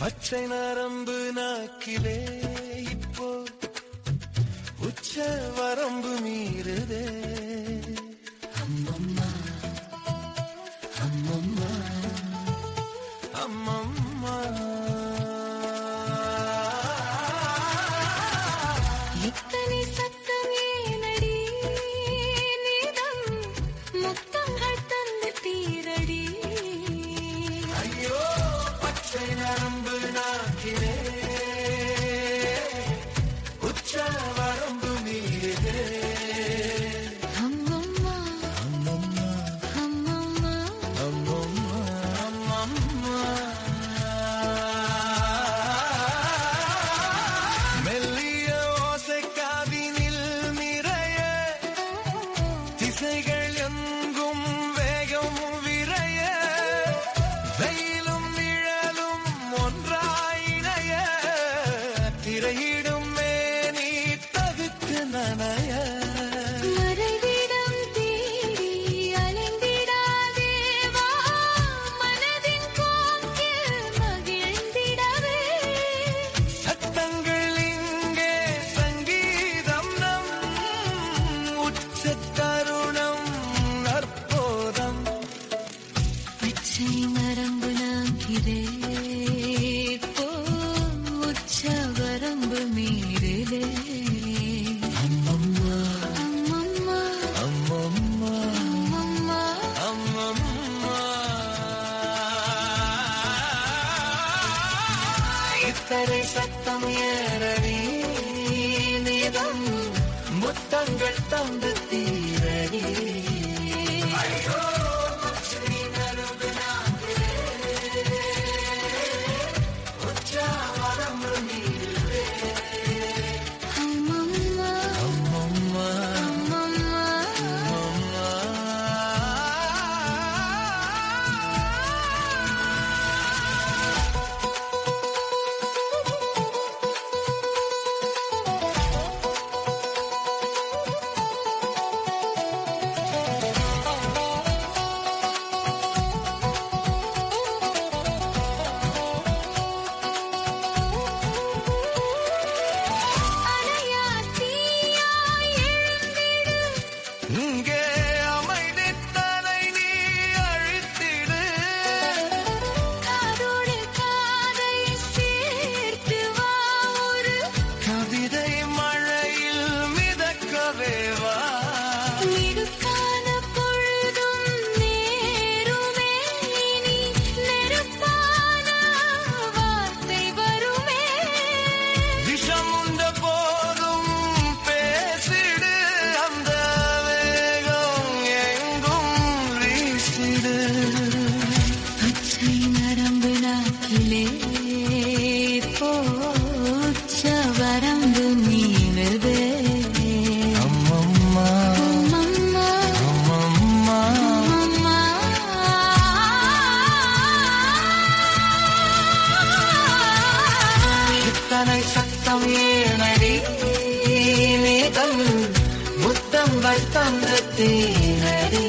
பச்சை நரம்பு நாக்கிலே இப்போ உச்ச வரம்பு மீறுதே. அம்மம்மா அம்மம்மா அம்மம்மா இத்தனை சத்தம் ஏனடி நீதம் முத்தங்கள் தந்து தீரடி. ஐயோ பச்சை நரம்பு நாக்கிலே உச்ச வரம்பு மீறுதே. அம்மம்மா அம்மம்மா அம்மம்மா அம்மம்மா அம்மம்மா மெல்லிய ஓசை காதினில் நிறைய திசைகள் எங்கும் வேகம் விரைய வெயிலும் நிழலும் ஒன்றாயினைய திரையிடும் மேனி தவித்து நனைய. மறைவிடம் தேடி அலைந்திடாதே வா மனதின் போக்கில் மகிழ்ந்திடவே. சத்தங்கள் இங்கே சங்கீதம் நம் உச்ச தருணம் நற்போதம். பச்சை நரம்பு நாங்கிலே போ உச்ச வரம்பு மீறிலே. அம்மம்மா அம்மம்மா அம்மம்மா அம்மம்மா அம்மம்மா இத்தனை சத்தம் ஏறடி நீதம் முத்தங்கள் தந்து தீரடி. ஐயோ பச்சை நரம்பு நாக்கிலே உச்ச வரம்பு மீறுதே. அம்மம்மா அம்மம்மா அம்மம்மா அணையா தீயாய் எழுந்திடு. இங்கே அமைதித்தனை நீ அழித்திடு. காதோடு காதை சேர்த்து வா ஒரு கவிதை மழையில் மிதக்கவே வா. மிடுக்கான பொழுதும் நேருமே இனி நெருப்பான வார்த்தை வருமே. விஷம் உண்ட போதும் பேசிடு அந்த வேகம் எங்கும் வீசிடு. பச்சை நரம்பு நாக்கிலே போச்ச வரம்பு மீறுதே. அம்மம்மா அம்மம்மா அம்மம்மா அம்மம்மா இத்தனை சத்தம் ஏனடி நீதம் முத்தங்கள் தந்து தீரடி.